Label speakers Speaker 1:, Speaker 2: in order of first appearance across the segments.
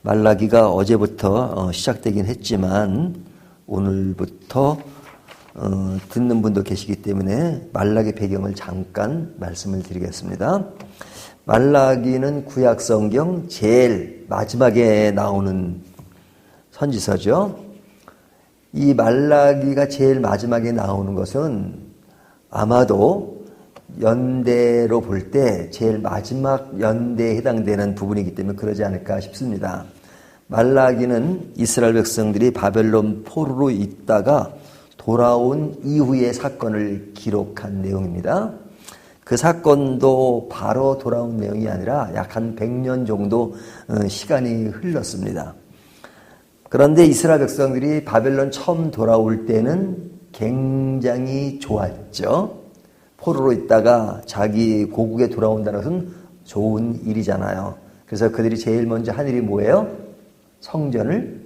Speaker 1: 말라기가 어제부터 시작되긴 했지만 오늘부터 듣는 분도 계시기 때문에 말라기 배경을 잠깐 말씀을 드리겠습니다. 말라기는 구약 성경 제일 마지막에 나오는 선지서죠. 이 말라기가 제일 마지막에 나오는 것은 아마도 연대로 볼 때 제일 마지막 연대에 해당되는 부분이기 때문에 그러지 않을까 싶습니다. 말라기는 이스라엘 백성들이 바벨론 포로로 있다가 돌아온 이후의 사건을 기록한 내용입니다. 그 사건도 바로 돌아온 내용이 아니라 약 한 100년 정도 시간이 흘렀습니다. 그런데 이스라엘 백성들이 바벨론 처음 돌아올 때는 굉장히 좋았죠. 포로로 있다가 자기 고국에 돌아온다는 것은 좋은 일이잖아요. 그래서 그들이 제일 먼저 한 일이 뭐예요? 성전을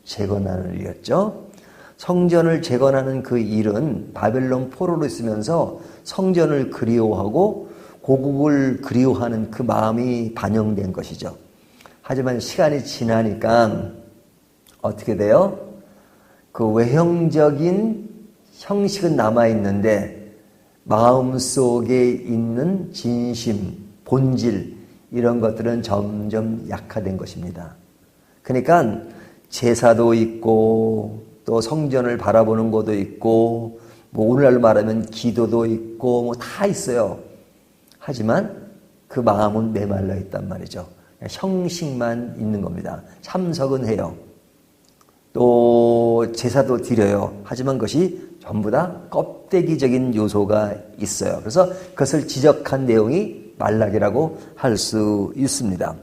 Speaker 1: 재건하는 일이었죠. 성전을 재건하는 그 일은 바벨론 포로로 있으면서 성전을 그리워하고 고국을 그리워하는 그 마음이 반영된 것이죠. 하지만 시간이 지나니까 어떻게 돼요? 그 외형적인 형식은 남아있는데 마음속에 있는 진심, 본질 이런 것들은 점점 약화된 것입니다. 그러니까 제사도 있고 또 성전을 바라보는 것도 있고 뭐 오늘날로 말하면 기도도 있고 뭐 다 있어요. 하지만 그 마음은 메말라 있단 말이죠. 형식만 있는 겁니다. 참석은 해요. 또 제사도 드려요. 하지만 그것이 전부 다 껍데기적인 요소가 있어요. 그래서 그것을 지적한 내용이 말라기라고 할 수 있습니다.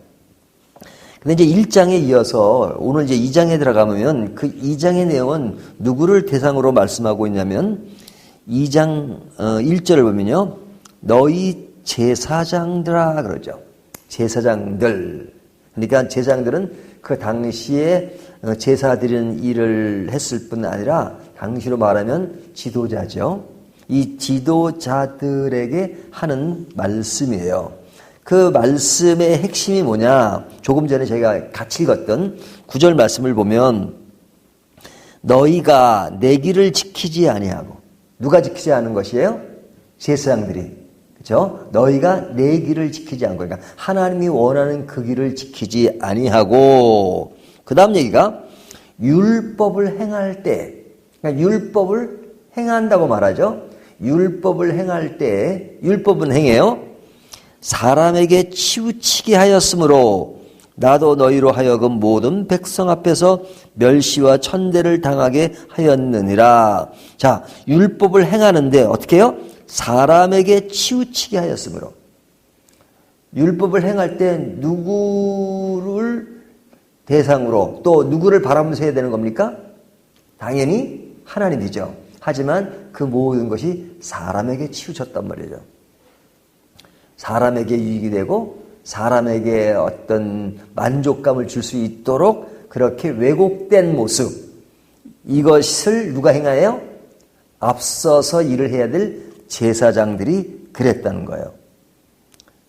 Speaker 1: 근데 이제 1장에 이어서 오늘 이제 2장에 들어가면 그 2장의 내용은 누구를 대상으로 말씀하고 있냐면 2장 1절을 보면요. 너희 제사장들아 그러죠. 제사장들. 그러니까 제사장들은 그 당시에 제사 드리는 일을 했을 뿐 아니라 당시로 말하면 지도자죠. 이 지도자들에게 하는 말씀이에요. 그 말씀의 핵심이 뭐냐? 조금 전에 저희가 같이 읽었던 9절 말씀을 보면 너희가 내 길을 지키지 아니하고 누가 지키지 않은 것이에요? 제사장들이. 그렇죠? 너희가 내 길을 지키지 않고 그러니까 하나님이 원하는 그 길을 지키지 아니하고 그 다음 얘기가 율법을 행할 때 그러니까 율법을 행한다고 말하죠. 율법을 행할 때 율법은 행해요. 사람에게 치우치게 하였으므로 나도 너희로 하여금 모든 백성 앞에서 멸시와 천대를 당하게 하였느니라. 자, 율법을 행하는데 어떻게 해요? 사람에게 치우치게 하였으므로. 율법을 행할 때 누구를 대상으로 또 누구를 바라보면서 해야 되는 겁니까? 당연히 하나님이죠. 하지만 그 모든 것이 사람에게 치우쳤단 말이죠. 사람에게 유익이 되고 사람에게 어떤 만족감을 줄 수 있도록 그렇게 왜곡된 모습 이것을 누가 행하여요? 앞서서 일을 해야 될 제사장들이 그랬다는 거예요.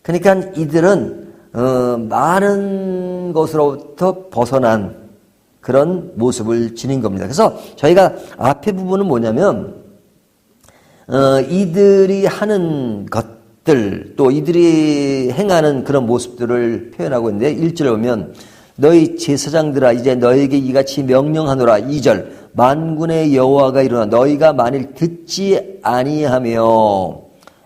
Speaker 1: 그러니까 이들은 많은 것으로부터 벗어난 그런 모습을 지닌 겁니다. 그래서 저희가 앞에 부분은 뭐냐면 이들이 하는 것들 또 이들이 행하는 그런 모습들을 표현하고 있는데 1절에 보면 너희 제사장들아 이제 너희에게 이같이 명령하노라 2절 만군의 여호와가 이르노라 너희가 만일 듣지 아니하며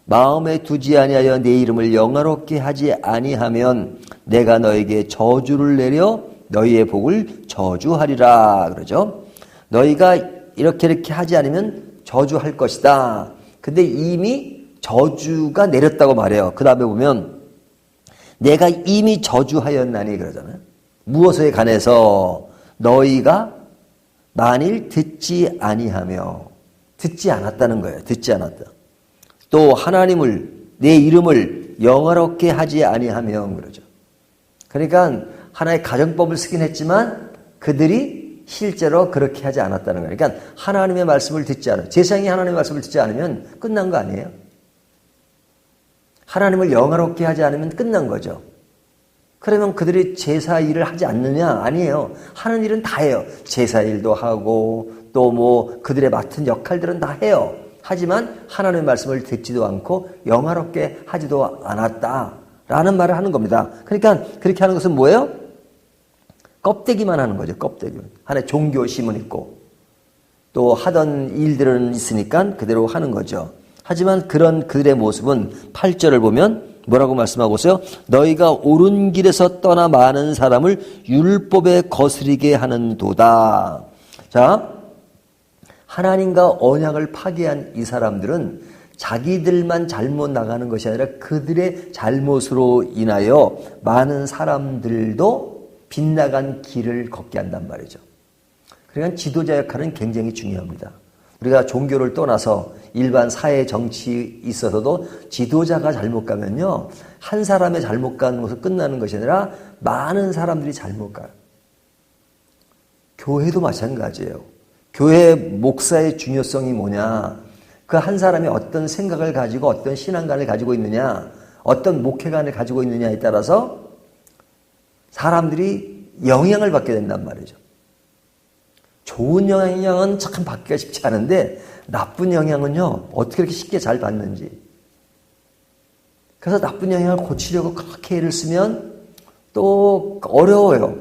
Speaker 1: 마음에 두지 아니하여 내 이름을 영화롭게 하지 아니하면 내가 너에게 저주를 내려 너희의 복을 저주하리라 그러죠. 너희가 이렇게 하지 않으면 저주할 것이다. 근데 이미 저주가 내렸다고 말해요. 그 다음에 보면 내가 이미 저주하였나니 그러잖아요. 무엇에 관해서 너희가 만일 듣지 아니하며 듣지 않았다는 거예요. 듣지 않았다. 또 하나님을 내 이름을 영화롭게 하지 아니하며 그러죠. 그러니까 하나의 가정법을 쓰긴 했지만 그들이 실제로 그렇게 하지 않았다는 거예요. 그러니까 하나님의 말씀을 듣지 않아요. 제사장이 하나님의 말씀을 듣지 않으면 끝난 거 아니에요? 하나님을 영화롭게 하지 않으면 끝난 거죠. 그러면 그들이 제사 일을 하지 않느냐? 아니에요. 하는 일은 다 해요. 제사 일도 하고 또 뭐 그들의 맡은 역할들은 다 해요. 하지만 하나님의 말씀을 듣지도 않고 영화롭게 하지도 않았다라는 말을 하는 겁니다. 그러니까 그렇게 하는 것은 뭐예요? 껍데기만 하는 거죠. 껍데기만. 하나의 종교심은 있고 또 하던 일들은 있으니까 그대로 하는 거죠. 하지만 그런 그들의 모습은 8절을 보면 뭐라고 말씀하고 있어요? 너희가 옳은 길에서 떠나 많은 사람을 율법에 거스리게 하는도다. 자, 하나님과 언약을 파괴한 이 사람들은 자기들만 잘못 나가는 것이 아니라 그들의 잘못으로 인하여 많은 사람들도 빗나간 길을 걷게 한단 말이죠. 그러니까 지도자 역할은 굉장히 중요합니다. 우리가 종교를 떠나서 일반 사회 정치에 있어서도 지도자가 잘못 가면요, 한 사람의 잘못 가는 것으로 끝나는 것이 아니라 많은 사람들이 잘못 가요. 교회도 마찬가지예요. 교회 목사의 중요성이 뭐냐? 그 한 사람이 어떤 생각을 가지고 어떤 신앙관을 가지고 있느냐, 어떤 목회관을 가지고 있느냐에 따라서 사람들이 영향을 받게 된단 말이죠. 좋은 영향은 참 받기가 쉽지 않은데 나쁜 영향은요, 어떻게 이렇게 쉽게 잘 받는지. 그래서 나쁜 영향을 고치려고 그렇게 애를 쓰면 또 어려워요.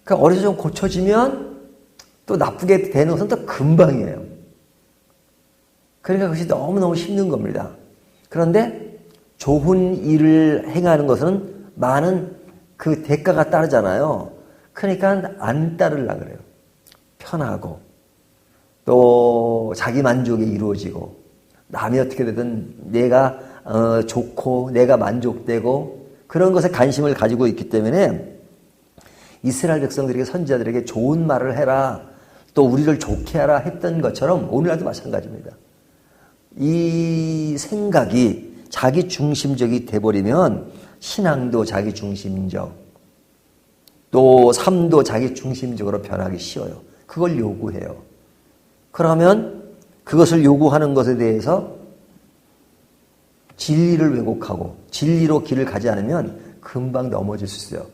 Speaker 1: 그러니까 어려서 좀 고쳐지면 또 나쁘게 되는 것은 또 금방이에요. 그러니까 그것이 너무너무 힘든 겁니다. 그런데 좋은 일을 행하는 것은 많은 그 대가가 따르잖아요. 그러니까 안 따르려고 그래요. 편하고 또 자기 만족이 이루어지고 남이 어떻게 되든 내가 좋고 내가 만족되고 그런 것에 관심을 가지고 있기 때문에 이스라엘 백성들에게 선지자들에게 좋은 말을 해라, 또 우리를 좋게 하라 했던 것처럼 오늘날도 마찬가지입니다. 이 생각이 자기 중심적이 돼버리면 신앙도 자기 중심적, 또 삶도 자기 중심적으로 변하기 쉬워요. 그걸 요구해요. 그러면 그것을 요구하는 것에 대해서 진리를 왜곡하고 진리로 길을 가지 않으면 금방 넘어질 수 있어요.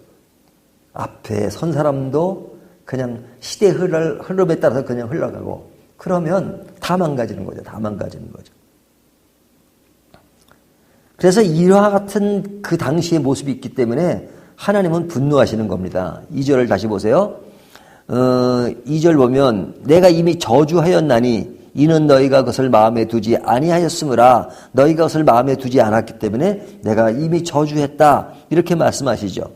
Speaker 1: 앞에 선 사람도 그냥 시대 흐름에 따라서 그냥 흘러가고 그러면 다 망가지는 거죠. 다 망가지는 거죠. 그래서 이와 같은 그 당시의 모습이 있기 때문에 하나님은 분노하시는 겁니다. 2절을 다시 보세요. 2절 보면 내가 이미 저주하였나니 이는 너희가 그것을 마음에 두지 아니하였으므라. 너희가 그것을 마음에 두지 않았기 때문에 내가 이미 저주했다. 이렇게 말씀하시죠.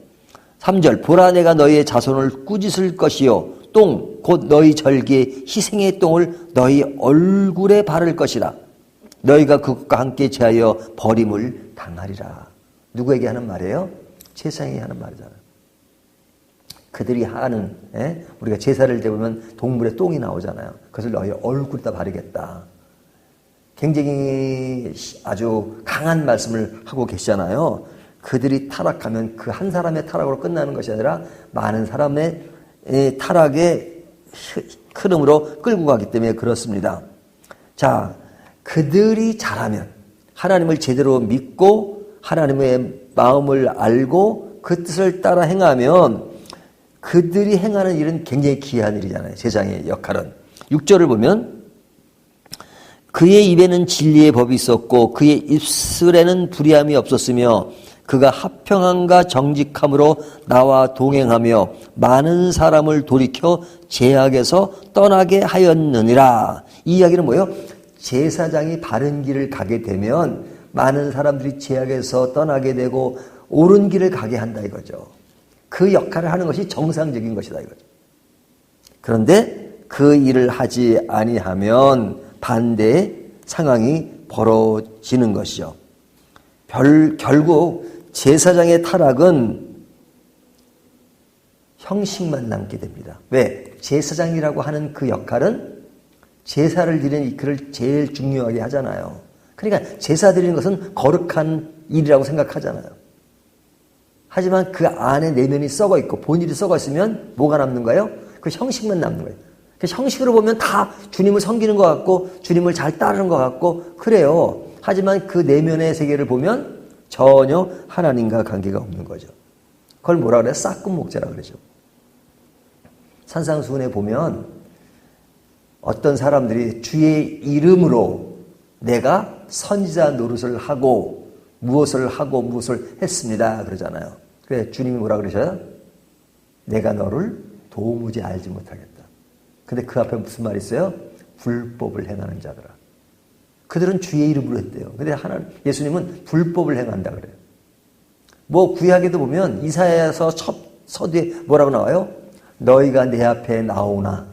Speaker 1: 3절 보라 내가 너희의 자손을 꾸짖을 것이요 똥 곧 너희 절기의 희생의 똥을 너희 얼굴에 바를 것이라. 너희가 그것과 함께 제하여 버림을 당하리라. 누구에게 하는 말이에요? 세상에 하는 말이잖아요. 그들이 하는, 우리가 제사를 대보면 동물의 똥이 나오잖아요. 그것을 너희 얼굴에다 바르겠다. 굉장히 아주 강한 말씀을 하고 계시잖아요. 그들이 타락하면 그 한 사람의 타락으로 끝나는 것이 아니라 많은 사람의 타락의 흐름으로 끌고 가기 때문에 그렇습니다. 자, 그들이 잘하면 하나님을 제대로 믿고 하나님의 마음을 알고 그 뜻을 따라 행하면 그들이 행하는 일은 굉장히 귀한 일이잖아요. 세상의 역할은. 6절을 보면 그의 입에는 진리의 법이 있었고 그의 입술에는 불의함이 없었으며 그가 합평함과 정직함으로 나와 동행하며 많은 사람을 돌이켜 죄악에서 떠나게 하였느니라. 이 이야기는 뭐예요? 제사장이 바른 길을 가게 되면 많은 사람들이 죄악에서 떠나게 되고 옳은 길을 가게 한다 이거죠. 그 역할을 하는 것이 정상적인 것이다 이거죠. 그런데 그 일을 하지 아니하면 반대의 상황이 벌어지는 것이죠. 결국 제사장의 타락은 형식만 남게 됩니다. 왜? 제사장이라고 하는 그 역할은 제사를 드리는 이 글을 제일 중요하게 하잖아요. 그러니까 제사 드리는 것은 거룩한 일이라고 생각하잖아요. 하지만 그 안에 내면이 썩어 있고 본질이 썩어 있으면 뭐가 남는 거예요? 그 형식만 남는 거예요. 그 형식으로 보면 다 주님을 섬기는 것 같고 주님을 잘 따르는 것 같고 그래요. 하지만 그 내면의 세계를 보면 전혀 하나님과 관계가 없는 거죠. 그걸 뭐라 그래요? 싹금 목자라 그러죠. 산상수훈에 보면 어떤 사람들이 주의 이름으로 내가 선지자 노릇을 하고 무엇을 했습니다. 그러잖아요. 그래 주님이 뭐라 그러셔요? 내가 너를 도무지 알지 못하겠다. 근데 그 앞에 무슨 말이 있어요? 불법을 행하는 자들아. 그들은 주의 이름으로 했대요. 근데 예수님은 불법을 행한다 그래요. 뭐 구약에도 보면 이사야서 첫 서두에 뭐라고 나와요? 너희가 내 앞에 나오나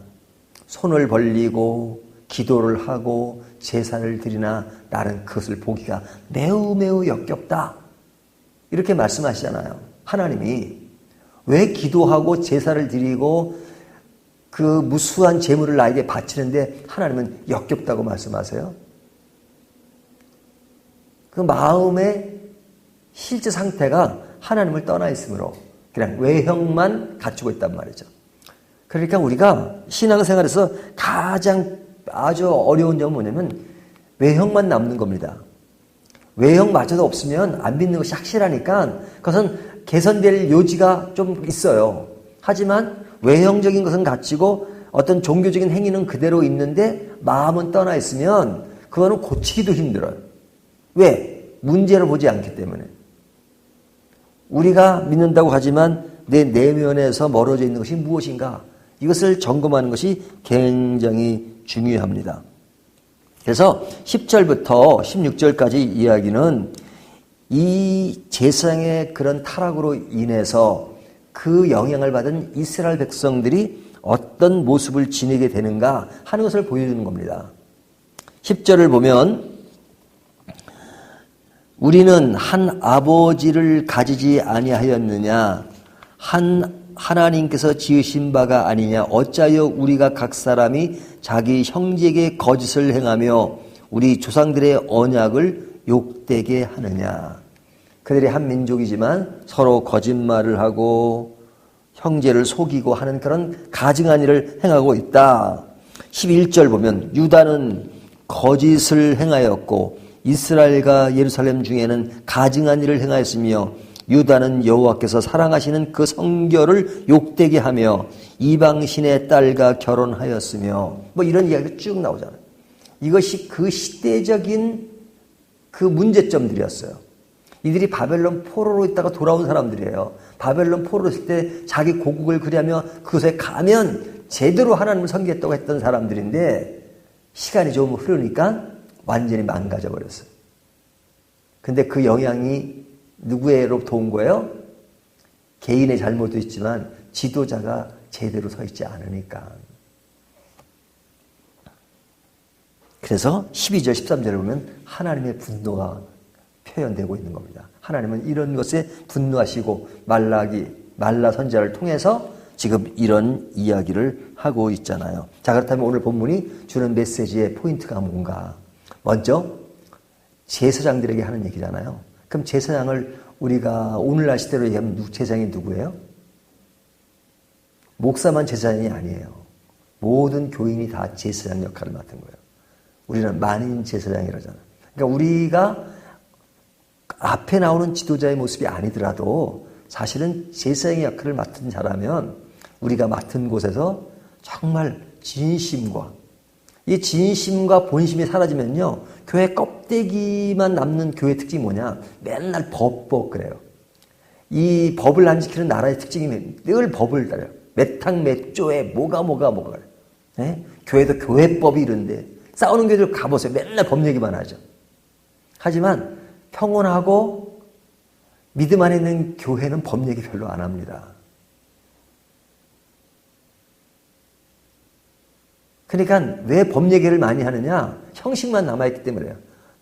Speaker 1: 손을 벌리고 기도를 하고 제사를 드리나 나는 그것을 보기가 매우 매우 역겹다. 이렇게 말씀하시잖아요. 하나님이 왜 기도하고 제사를 드리고 그 무수한 재물을 나에게 바치는데 하나님은 역겹다고 말씀하세요? 그 마음의 실제 상태가 하나님을 떠나 있으므로 그냥 외형만 갖추고 있단 말이죠. 그러니까 우리가 신앙생활에서 가장 아주 어려운 점은 뭐냐면 외형만 남는 겁니다. 외형마저도 없으면 안 믿는 것이 확실하니까 그것은 개선될 요지가 좀 있어요. 하지만 외형적인 것은 갖추고 어떤 종교적인 행위는 그대로 있는데 마음은 떠나 있으면 그거는 고치기도 힘들어요. 왜? 문제를 보지 않기 때문에. 우리가 믿는다고 하지만 내 내면에서 멀어져 있는 것이 무엇인가? 이것을 점검하는 것이 굉장히 중요합니다. 그래서 10절부터 16절까지 이야기는 이 제사장의 그런 타락으로 인해서 그 영향을 받은 이스라엘 백성들이 어떤 모습을 지니게 되는가 하는 것을 보여주는 겁니다. 10절을 보면 우리는 한 아버지를 가지지 아니하였느냐 하나님께서 지으신 바가 아니냐 어찌하여 우리가 각 사람이 자기 형제에게 거짓을 행하며 우리 조상들의 언약을 욕되게 하느냐. 그들이 한 민족이지만 서로 거짓말을 하고 형제를 속이고 하는 그런 가증한 일을 행하고 있다. 11절 보면 유다는 거짓을 행하였고 이스라엘과 예루살렘 중에는 가증한 일을 행하였으며 유다는 여호와께서 사랑하시는 그 성결을 욕되게 하며 이방신의 딸과 결혼하였으며 뭐 이런 이야기가 쭉 나오잖아요. 이것이 그 시대적인 그 문제점들이었어요. 이들이 바벨론 포로로 있다가 돌아온 사람들이에요. 바벨론 포로로 있을 때 자기 고국을 그리하며 그곳에 가면 제대로 하나님을 섬기겠다고 했던 사람들인데 시간이 좀 흐르니까 완전히 망가져 버렸어요. 근데 그 영향이 누구로부터 온 거예요? 개인의 잘못도 있지만 지도자가 제대로 서 있지 않으니까. 그래서 12절 13절을 보면 하나님의 분노가 표현되고 있는 겁니다. 하나님은 이런 것에 분노하시고 말라 선지자를 통해서 지금 이런 이야기를 하고 있잖아요. 자, 그렇다면 오늘 본문이 주는 메시지의 포인트가 뭔가? 먼저 제사장들에게 하는 얘기잖아요. 그럼 제사장을 우리가 오늘날 시대로 얘기하면 제사장이 누구예요? 목사만 제사장이 아니에요. 모든 교인이 다 제사장 역할을 맡은 거예요. 우리는 만인 제사장이라잖아요. 그러니까 우리가 앞에 나오는 지도자의 모습이 아니더라도 사실은 제사장의 역할을 맡은 자라면 우리가 맡은 곳에서 정말 이 진심과 본심이 사라지면요, 교회 껍데기만 남는 교회 특징이 뭐냐? 맨날 법 그래요. 이 법을 안 지키는 나라의 특징이 늘 법을 따라요. 매탕 매조에 뭐가 그래. 교회도 교회법이 이런데 싸우는 교회들 가보세요. 맨날 법 얘기만 하죠. 하지만 평온하고 믿음 안에 있는 교회는 법 얘기 별로 안 합니다. 그러니까 왜 법 얘기를 많이 하느냐? 형식만 남아있기 때문에요.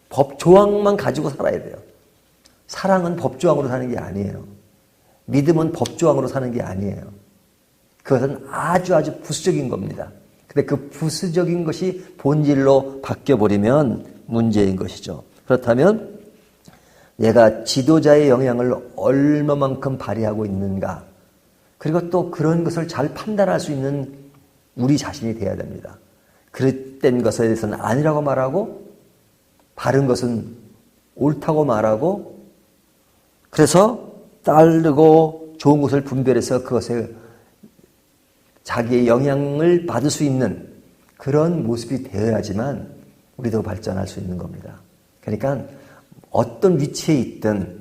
Speaker 1: 법 조항만 가지고 살아야 돼요. 사랑은 법 조항으로 사는 게 아니에요. 믿음은 법 조항으로 사는 게 아니에요. 그것은 아주 부수적인 겁니다. 근데 그 부수적인 것이 본질로 바뀌어버리면 문제인 것이죠. 그렇다면 얘가 지도자의 영향을 얼마만큼 발휘하고 있는가? 그리고 또 그런 것을 잘 판단할 수 있는 우리 자신이 돼야 됩니다. 그릇된 것에 대해서는 아니라고 말하고 바른 것은 옳다고 말하고 그래서 따르고 좋은 것을 분별해서 그것에 자기의 영향을 받을 수 있는 그런 모습이 되어야지만 우리도 발전할 수 있는 겁니다. 그러니까 어떤 위치에 있든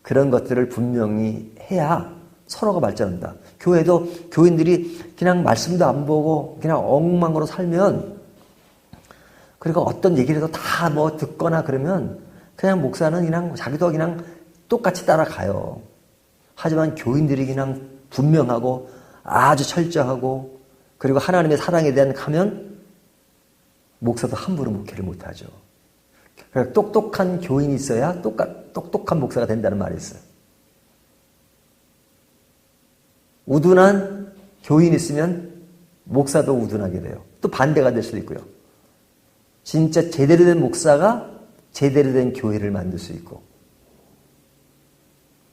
Speaker 1: 그런 것들을 분명히 해야 서로가 발전한다. 교회도 교인들이 그냥 말씀도 안 보고 그냥 엉망으로 살면, 그리고 어떤 얘기를 해도 다 뭐 듣거나 그러면 그냥 목사는 그냥 자기도 그냥 똑같이 따라가요. 하지만 교인들이 그냥 분명하고 아주 철저하고 그리고 하나님의 사랑에 대한 가면 목사도 함부로 목회를 못하죠. 그러니까 똑똑한 교인이 있어야 똑똑한 목사가 된다는 말이 있어요. 우둔한 교인이 있으면 목사도 우둔하게 돼요. 또 반대가 될 수도 있고요. 진짜 제대로 된 목사가 제대로 된 교회를 만들 수 있고,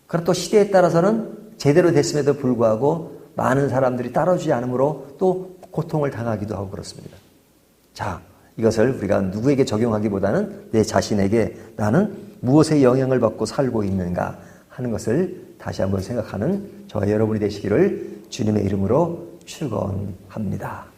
Speaker 1: 그리고 또 시대에 따라서는 제대로 됐음에도 불구하고 많은 사람들이 따라주지 않으므로 또 고통을 당하기도 하고 그렇습니다. 자, 이것을 우리가 누구에게 적용하기보다는 내 자신에게 나는 무엇에 영향을 받고 살고 있는가 하는 것을 다시 한번 생각하는 저와 여러분이 되시기를 주님의 이름으로 축원합니다.